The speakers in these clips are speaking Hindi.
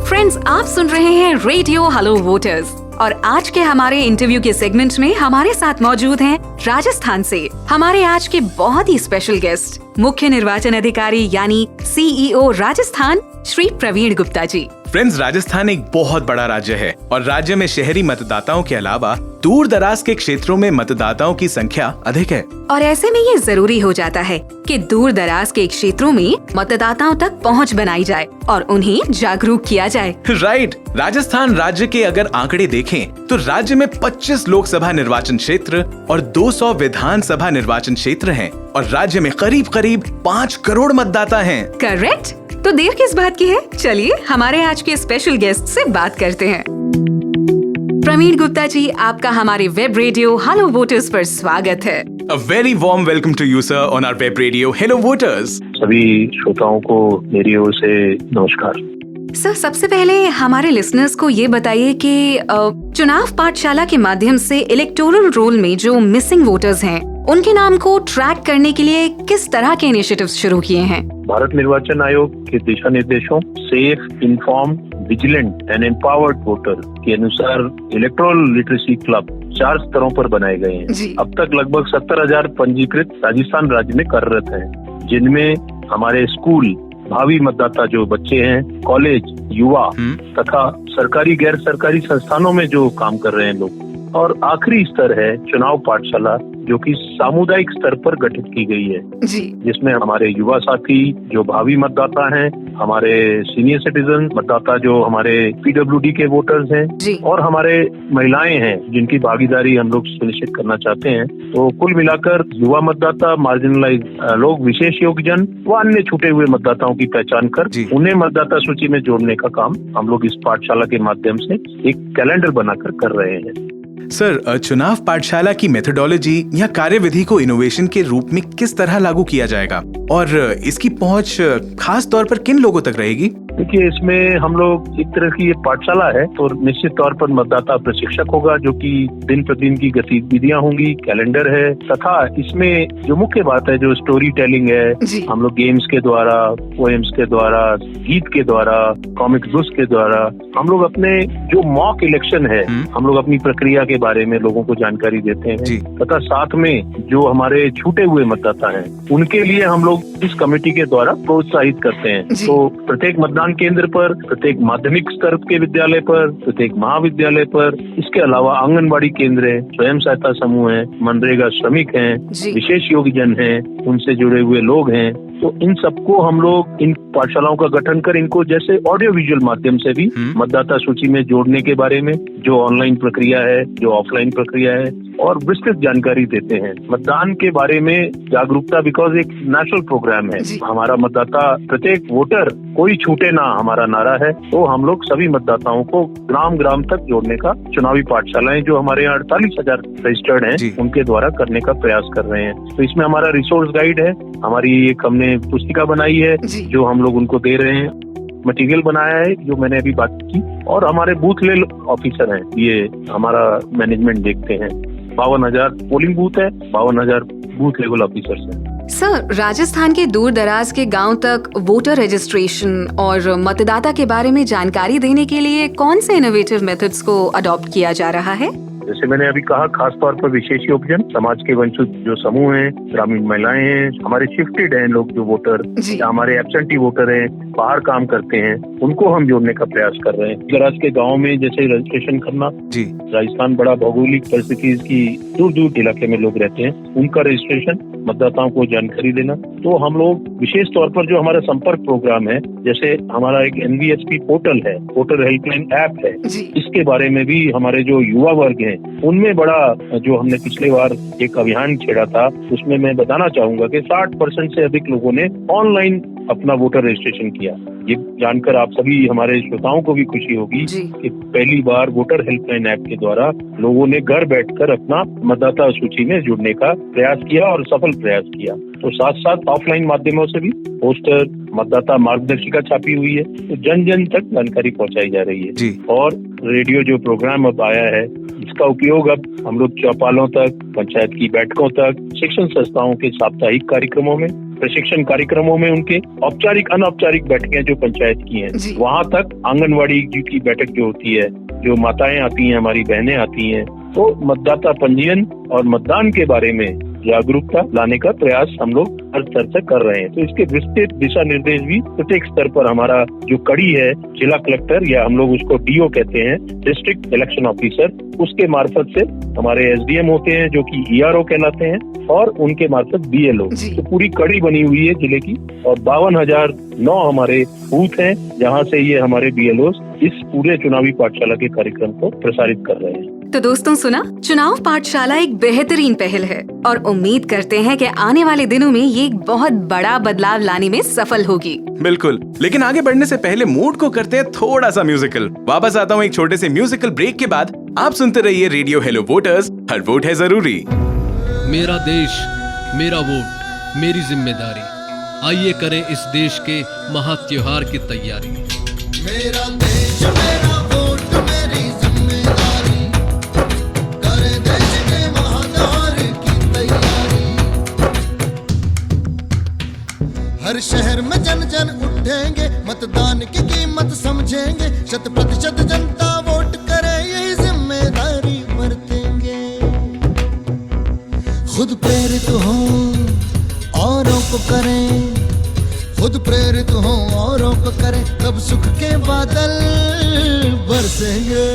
फ्रेंड्स, आप सुन रहे हैं रेडियो हेलो वोटर्स और आज के हमारे इंटरव्यू के सेगमेंट में हमारे साथ मौजूद हैं राजस्थान से हमारे आज के बहुत ही स्पेशल गेस्ट, मुख्य निर्वाचन अधिकारी यानी CEO राजस्थान श्री प्रवीण गुप्ता जी। फ्रेंड्स, राजस्थान एक बहुत बड़ा राज्य है और राज्य में शहरी मतदाताओं के अलावा दूर दराज के क्षेत्रों में मतदाताओं की संख्या अधिक है। और ऐसे में ये जरूरी हो जाता है कि दूर दराज के क्षेत्रों में मतदाताओं तक पहुंच बनाई जाए और उन्हें जागरूक किया जाए। राइट। राजस्थान राज्य के अगर आंकड़े देखें तो राज्य में 25 लोकसभा निर्वाचन क्षेत्र और 200 विधानसभा निर्वाचन क्षेत्र हैं और राज्य में करीब 5 करोड़ मतदाता हैं। करेक्ट। तो देर किस बात की है, चलिए हमारे आज के स्पेशल गेस्ट से बात करते हैं। प्रवीण गुप्ता जी, आपका हमारे वेब रेडियो हेलो वोटर्स पर स्वागत है। A very warm welcome to you, sir, on our web radio Hello Voters. सभी श्रोताओं को मेरी ओर से नमस्कार। सर, सबसे पहले हमारे लिसनर्स को ये बताइए कि चुनाव पाठशाला के माध्यम से इलेक्टोरल रोल में जो मिसिंग वोटर्स हैं, उनके नाम को ट्रैक करने के लिए किस तरह के इनिशिएटिव्स शुरू किए हैं? भारत निर्वाचन आयोग के दिशा निर्देशों safe, inform, vigilant and empowered voter के अनुसार इलेक्टोरल लिटरेसी क्लब 4 स्तरों पर बनाए गए हैं। अब तक लगभग 70,000 पंजीकृत राजस्थान राज्य में कार्यरत हैं, जिनमें हमारे स्कूल, भावी मतदाता जो बच्चे हैं, कॉलेज, युवा तथा सरकारी गैर सरकारी संस्थानों में जो काम कर रहे हैं लोग, और आखिरी स्तर है चुनाव पाठशाला जो कि सामुदायिक स्तर पर गठित की गई है जी। जिसमें हमारे युवा साथी जो भावी मतदाता हैं, हमारे सीनियर सिटीजन मतदाता जो हमारे PWD के वोटर्स हैं और हमारे महिलाएं हैं जिनकी भागीदारी हम लोग सुनिश्चित करना चाहते हैं। तो कुल मिलाकर युवा मतदाता, मार्जिनलाइज लोग, विशेष योग्यजन व अन्य छूटे हुए मतदाताओं की पहचान कर उन्हें मतदाता सूची में जोड़ने का काम हम लोग इस पाठशाला के माध्यम से एक कैलेंडर बनाकर कर रहे हैं। सर, चुनाव पाठशाला की मेथोडोलॉजी या कार्यविधि को इनोवेशन के रूप में किस तरह लागू किया जाएगा और इसकी पहुंच खास तौर पर किन लोगों तक रहेगी? देखिए, इसमें हम लोग एक तरह की ये पाठशाला है तो निश्चित तौर पर मतदाता प्रशिक्षक होगा जो कि दिन प्रतिदिन की गतिविधियां होंगी, कैलेंडर है तथा इसमें जो मुख्य बात है जो स्टोरी टेलिंग है, हम लोग गेम्स के द्वारा, पोएम्स के द्वारा, गीत के द्वारा, कॉमिक्स बुक्स के द्वारा हम लोग अपने जो मॉक इलेक्शन है हम लोग अपनी प्रक्रिया के बारे में लोगों को जानकारी देते हैं तथा साथ में जो हमारे छूटे हुए मतदाता हैं उनके लिए हम लोग इस कमेटी के द्वारा प्रोत्साहित करते हैं। तो प्रत्येक मतदान केंद्र पर, प्रत्येक माध्यमिक स्तर के विद्यालय पर, प्रत्येक महाविद्यालय पर, इसके अलावा आंगनबाड़ी केंद्र है, स्वयं सहायता समूह है, मनरेगा श्रमिक हैं, विशेष योग्यजन हैं, उनसे जुड़े हुए लोग हैं, तो इन सबको हम लोग इन पाठशालाओं का गठन कर इनको जैसे ऑडियो विजुअल माध्यम से भी मतदाता सूची में जोड़ने के बारे में जो ऑनलाइन प्रक्रिया है, जो ऑफलाइन प्रक्रिया है और विस्तृत जानकारी देते हैं। मतदान के बारे में जागरूकता बिकॉज एक नेशनल प्रोग्राम है, हमारा मतदाता प्रत्येक वोटर कोई छूटे ना हमारा नारा है। तो हम लोग सभी मतदाताओं को ग्राम ग्राम तक जोड़ने का चुनावी पाठशालाएं जो हमारे यहाँ 48,000 रजिस्टर्ड हैं उनके द्वारा करने का प्रयास कर रहे हैं। तो इसमें हमारा रिसोर्स गाइड है, हमारी एक हमने पुस्तिका बनाई है जो हम लोग उनको दे रहे हैं, मटेरियल बनाया है जो मैंने अभी बात की, और हमारे बूथ लेवल ऑफिसर हैं, ये हमारा मैनेजमेंट देखते हैं। 52,000 पोलिंग बूथ है, 52,000 बूथ लेवल ऑफिसर्स हैं। सर, राजस्थान के दूर दराज के गांव तक वोटर रजिस्ट्रेशन और मतदाता के बारे में जानकारी देने के लिए कौन से इनोवेटिव मेथड्स को अडॉप्ट किया जा रहा है? जैसे मैंने अभी कहा, खास तौर पर विशेष योग्यजन, समाज के वंचित जो समूह हैं, ग्रामीण महिलाएं हैं, हमारे शिफ्टेड हैं लोग जो वोटर, या हमारे एब्सेंटी वोटर हैं, बाहर काम करते हैं, उनको हम जोड़ने का प्रयास कर रहे हैं। दराज के गाँव में जैसे रजिस्ट्रेशन करना, राजस्थान बड़ा भौगोलिक परिस्थिति की दूर दूर इलाके में लोग रहते हैं, उनका रजिस्ट्रेशन, मतदाताओं को जानकारी देना। तो हम लोग विशेष तौर पर जो हमारा संपर्क प्रोग्राम है, जैसे हमारा एक NVSP पोर्टल है, वोटर हेल्पलाइन ऐप है, इसके बारे में भी हमारे जो युवा वर्ग हैं उनमें बड़ा जो हमने पिछले बार एक अभियान छेड़ा था, उसमें मैं बताना चाहूंगा कि 60% से अधिक लोगों ने ऑनलाइन अपना वोटर रजिस्ट्रेशन किया। ये जानकर आप सभी हमारे श्रोताओं को भी खुशी होगी कि पहली बार वोटर हेल्पलाइन ऐप के द्वारा लोगों ने घर बैठकर अपना मतदाता सूची में जुड़ने का प्रयास किया और सफल प्रयास किया। तो साथ साथ ऑफलाइन माध्यमों से भी पोस्टर, मतदाता मार्गदर्शिका छापी हुई है, तो जन जन तक जानकारी पहुंचाई जा रही है। और रेडियो जो प्रोग्राम अब आया है, इसका उपयोग अब हम लोग चौपालों तक, पंचायत की बैठकों तक, शिक्षण संस्थाओं के साप्ताहिक कार्यक्रमों में प्रशिक्षण कार्यक्रमों में उनके औपचारिक अनौपचारिक बैठकें जो पंचायत की हैं, वहाँ तक आंगनवाड़ी की बैठक जो होती है, जो माताएं आती हैं, हमारी बहनें आती हैं, तो मतदाता पंजीयन और मतदान के बारे में जागरूकता लाने का प्रयास हम लोग हर स्तर से कर रहे हैं। तो इसके विस्तृत दिशा निर्देश भी प्रत्येक स्तर पर हमारा जो कड़ी है, जिला कलेक्टर या हम लोग उसको डीओ कहते हैं, डिस्ट्रिक्ट इलेक्शन ऑफिसर, उसके मार्फत से हमारे एसडीएम होते हैं जो कि ईआरओ कहलाते हैं, और उनके मार्फत बीएलओ। तो पूरी कड़ी बनी हुई है जिले की, और 52,009 हमारे बूथ हैं जहाँ से ये हमारे बीएलओ इस पूरे चुनावी पाठशाला के कार्यक्रम को प्रसारित कर रहे हैं। तो दोस्तों सुना, चुनाव पाठशाला एक बेहतरीन पहल है और उम्मीद करते हैं कि आने वाले दिनों में ये एक बहुत बड़ा बदलाव लाने में सफल होगी। बिल्कुल, लेकिन आगे बढ़ने से पहले मूड को करते हैं थोड़ा सा म्यूजिकल। वापस आता हूँ एक छोटे से म्यूजिकल ब्रेक के बाद। आप सुनते रहिए रेडियो हेलो वोटर्स, हर वोट है जरूरी। मेरा देश, मेरा वोट, मेरी जिम्मेदारी। आइए करें इस देश के महा त्योहार की तैयारी। मेरा देश, मेरा वोट, मेरी जिम्मेदारी, करें देश के महा त्योहार की तैयारी। हर शहर में जन जन उठेंगे, मतदान की कीमत समझेंगे, 100% जनता वोट करे, यही जिम्मेदारी बरतेंगे। खुद प्रेरित हो औरों को करें, खुद प्रेरित हो औरों को करें, तब सुख के बादल बरसेंगे।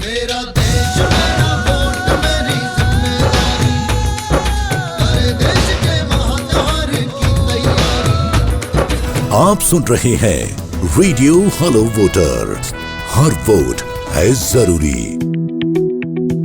मेरा देश, मेरा वोट, मेरी जिम्मेदारी, करे देश के महात्यार की तैयारी। आप सुन रहे हैं रेडियो हेलो वोटर, हर वोट है जरूरी।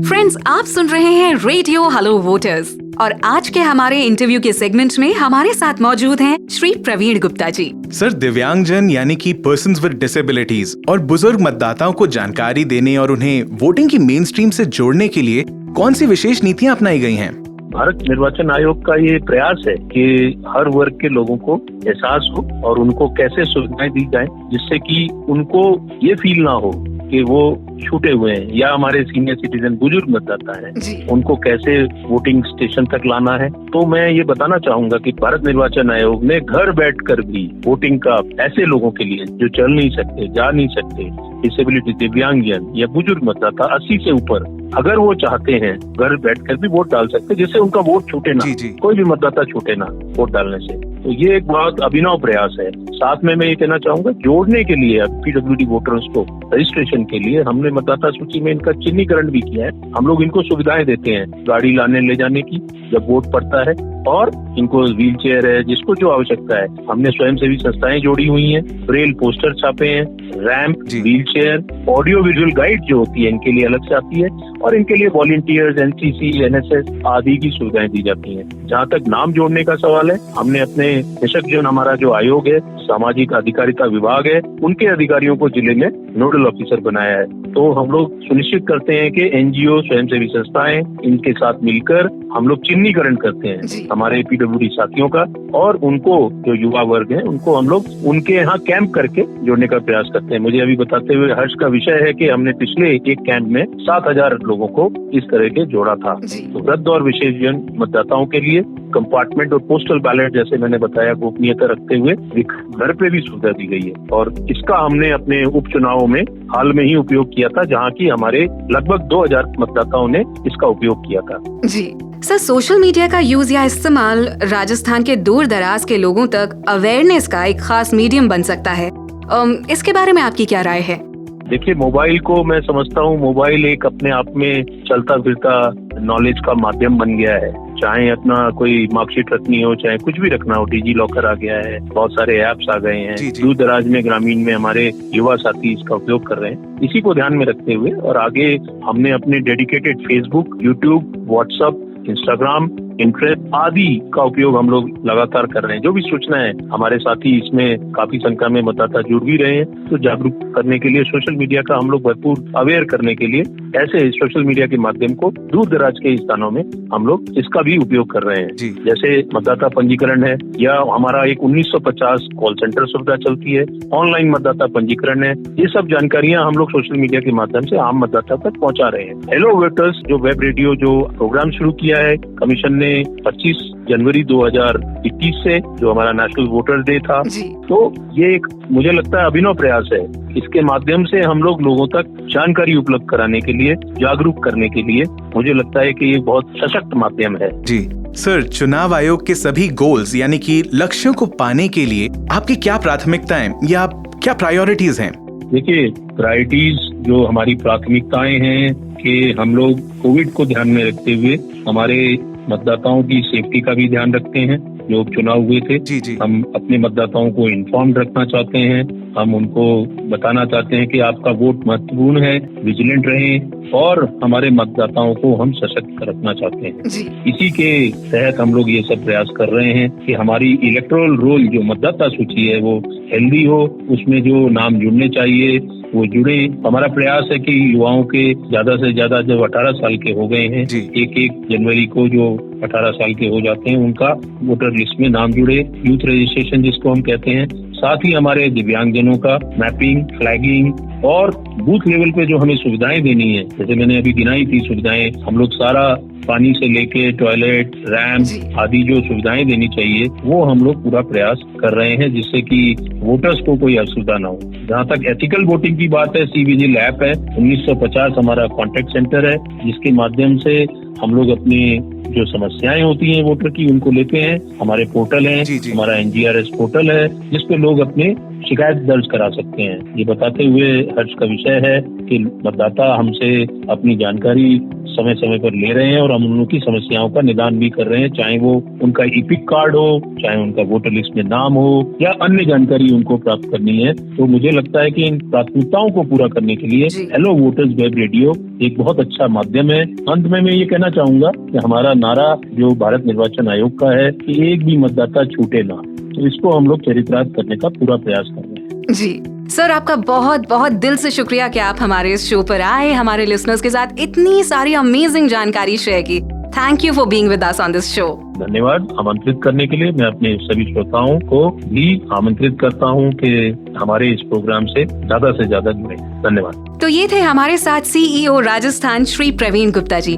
फ्रेंड्स, आप सुन रहे हैं रेडियो हेलो वोटर्स और आज के हमारे इंटरव्यू के सेगमेंट में हमारे साथ मौजूद हैं श्री प्रवीण गुप्ता जी। सर, दिव्यांगजन यानी कि पर्सन्स विद डिसेबिलिटीज और बुजुर्ग मतदाताओं को जानकारी देने और उन्हें वोटिंग की मेन स्ट्रीम से जोड़ने के लिए कौन सी विशेष नीतियां अपनाई गई हैं? भारत निर्वाचन आयोग का ये प्रयास है कि हर वर्ग के लोगों को एहसास हो और उनको कैसे सुविधाएं दी जाए जिससे कि उनको ये फील ना हो कि वो छूटे हुए हैं, या हमारे सीनियर सिटीजन बुजुर्ग मतदाता हैं, उनको कैसे वोटिंग स्टेशन तक लाना है। तो मैं ये बताना चाहूंगा कि भारत निर्वाचन आयोग ने घर बैठकर भी वोटिंग का ऐसे लोगों के लिए जो चल नहीं सकते, जा नहीं सकते, डिसेबिलिटी, दिव्यांगजन या बुजुर्ग मतदाता 80 से ऊपर, अगर वो चाहते हैं घर बैठकर भी वोट डाल सकते, जिससे उनका वोट छूटे ना, कोई भी मतदाता छूटे ना वोट डालने से। तो ये एक बहुत अभिनव प्रयास है। साथ में मैं ये कहना चाहूंगा, जोड़ने के लिए पीडब्ल्यूडी वोटर्स को रजिस्ट्रेशन के लिए हमने मतदाता सूची में इनका चिन्हीकरण भी किया है। हम लोग इनको सुविधाएं देते हैं, गाड़ी लाने ले जाने की जब वोट पड़ता है, और इनको व्हील चेयर है, जिसको जो आवश्यकता है। हमने स्वयंसेवी संस्थाएं जोड़ी हुई हैं, ब्रेल पोस्टर छापे हैं, ramp, wheel chair, audio visual guide जो होती है इनके लिए अलग से आती है, और इनके लिए वॉलंटियर्स, एनसीसी, एनएसएस आदि की सुविधाएं दी जाती हैं। जहाँ तक नाम जोड़ने का सवाल है, हमने अपने निष्पक्ष हमारा जो आयोग है, सामाजिक अधिकारिता विभाग है, उनके अधिकारियों को जिले में नोडल ऑफिसर बनाया है। तो हम लोग सुनिश्चित करते हैं कि एनजीओ, स्वयंसेवी संस्थाएं, इनके साथ मिलकर हम लोग चिन्हीकरण करते हैं हमारे पीडब्ल्यूडी साथियों का, और उनको जो युवा वर्ग है उनको हम लोग उनके यहाँ कैंप करके जोड़ने का प्रयास करते हैं। मुझे अभी बताते हुए हर्ष का विषय है कि हमने पिछले एक कैंप में 7,000 लोगों को इस तरह के जोड़ा था। तो वृद्ध और विशेषजन मतदाताओं के लिए कंपार्टमेंट और पोस्टल बैलेट, जैसे मैंने बताया, गोपनीयता रखते हुए घर पे भी सुविधा दी गई है, और इसका हमने अपने उपचुनावों में हाल में ही उपयोग किया था, जहाँ की हमारे लगभग 2,000 मतदाताओं ने इसका उपयोग किया था। जी सर, सोशल मीडिया का यूज या इस्तेमाल राजस्थान के दूर दराज के लोगों तक अवेयरनेस का एक खास मीडियम बन सकता है। इसके बारे में आपकी क्या राय है? देखिए, मोबाइल को मैं समझता हूँ, मोबाइल एक अपने आप में चलता फिरता नॉलेज का माध्यम बन गया है। चाहे अपना कोई मार्कशीट रखनी हो, चाहे कुछ भी रखना हो, डिजी लॉकर आ गया है, बहुत सारे ऐप्स आ गए हैं। दूर दराज में, ग्रामीण में हमारे युवा साथी इसका उपयोग कर रहे हैं। इसी को ध्यान में रखते हुए और आगे हमने अपने dedicated Facebook, YouTube, WhatsApp, Instagram, interest आदि का उपयोग हम लोग लगातार कर रहे हैं। जो भी सूचना है, हमारे साथी इसमें काफी संख्या में मतदाता जुड़ भी रहे हैं। तो जागरूक करने के लिए सोशल मीडिया का हम लोग भरपूर अवेयर करने के लिए ऐसे सोशल मीडिया के माध्यम को दूर दराज के स्थानों में हम लोग इसका भी उपयोग कर रहे हैं। जैसे मतदाता पंजीकरण है, या हमारा एक 1950 कॉल सेंटर सुविधा चलती है, ऑनलाइन मतदाता पंजीकरण है। ये सब जानकारियां हम लोग सोशल मीडिया के माध्यम से आम मतदाता तक पहुंचा रहे हैं। हेलो वोटर्स जो वेब रेडियो जो प्रोग्राम शुरू किया है कमीशन ने, हमने 25 जनवरी 2021 से, जो हमारा नेशनल वोटर डे था, जी। तो ये एक मुझे लगता है अभिनव प्रयास है। इसके माध्यम से हम लोग लोगों तक जानकारी उपलब्ध कराने के लिए, जागरूक करने के लिए, मुझे लगता है कि ये बहुत सशक्त माध्यम है। जी सर, चुनाव आयोग के सभी गोल्स यानी कि लक्ष्यों को पाने के लिए आपकी क्या प्राथमिकताएं या क्या प्रायोरिटीज हैं? देखिए, प्रायोरिटीज जो हमारी प्राथमिकताएं हैं कि हम लोग कोविड को ध्यान में रखते हुए हमारे मतदाताओं की सेफ्टी का भी ध्यान रखते हैं। जो चुनाव हुए थे, जी जी। हम अपने मतदाताओं को इन्फॉर्म्ड रखना चाहते हैं। हम उनको बताना चाहते हैं कि आपका वोट महत्वपूर्ण है, विजिलेंट रहें, और हमारे मतदाताओं को हम सशक्त रखना चाहते हैं। जी। इसी के तहत हम लोग ये सब प्रयास कर रहे हैं कि हमारी इलेक्टोरल रोल, जो मतदाता सूची है, वो हेल्दी हो, उसमें जो नाम जुड़ने चाहिए वो जुड़े। हमारा प्रयास है कि युवाओं के ज्यादा से ज्यादा, जब 18 साल के हो गए हैं, 1 जनवरी को जो 18 साल के हो जाते हैं, उनका वोटर लिस्ट में नाम जुड़े, यूथ रजिस्ट्रेशन जिसको हम कहते हैं। साथ ही हमारे दिव्यांगजनों का मैपिंग, फ्लैगिंग और बूथ लेवल पे जो हमें सुविधाएं देनी है, जैसे मैंने अभी गिनाई थी सुविधाएं, हम लोग सारा पानी से लेके टॉयलेट, रैंप आदि जो सुविधाएं देनी चाहिए, वो हम लोग पूरा प्रयास कर रहे हैं, जिससे कि वोटर्स को कोई असुविधा ना हो। जहाँ तक एथिकल वोटिंग की बात है, CVGIL ऐप है, 1950 हमारा कॉन्टेक्ट सेंटर है, जिसके माध्यम से हम लोग अपनी जो समस्याएं होती हैं वोटर की, उनको लेते हैं। हमारे पोर्टल है, हमारा NGRS पोर्टल है, जिसपे लोग अपने शिकायत दर्ज करा सकते हैं। ये बताते हुए हर्ष का विषय है कि मतदाता हमसे अपनी जानकारी समय समय पर ले रहे हैं और हम उनकी समस्याओं का निदान भी कर रहे हैं, चाहे वो उनका EPIC कार्ड हो, चाहे उनका वोटर लिस्ट में नाम हो, या अन्य जानकारी उनको प्राप्त करनी है। तो मुझे लगता है कि इन प्राथमिकताओं को पूरा करने के लिए हेलो वोटर्स वेब रेडियो एक बहुत अच्छा माध्यम है। अंत में मैं ये कहना चाहूंगा कि हमारा नारा जो भारत निर्वाचन आयोग का है कि एक भी मतदाता छूटे ना, तो इसको हम लोग चरितार्थ करने का पूरा प्रयास कर रहे हैं। जी सर, आपका बहुत बहुत दिल से शुक्रिया कि आप हमारे इस शो पर आए, हमारे लिसनर्स के साथ इतनी सारी अमेजिंग जानकारी शेयर की। Thank you for being with us on this show. धन्यवाद आमंत्रित करने के लिए। मैं अपने सभी श्रोताओं को भी आमंत्रित करता हूं कि हमारे इस प्रोग्राम से ज्यादा जुड़े। धन्यवाद। तो ये थे हमारे साथ CEO राजस्थान श्री प्रवीण गुप्ता जी।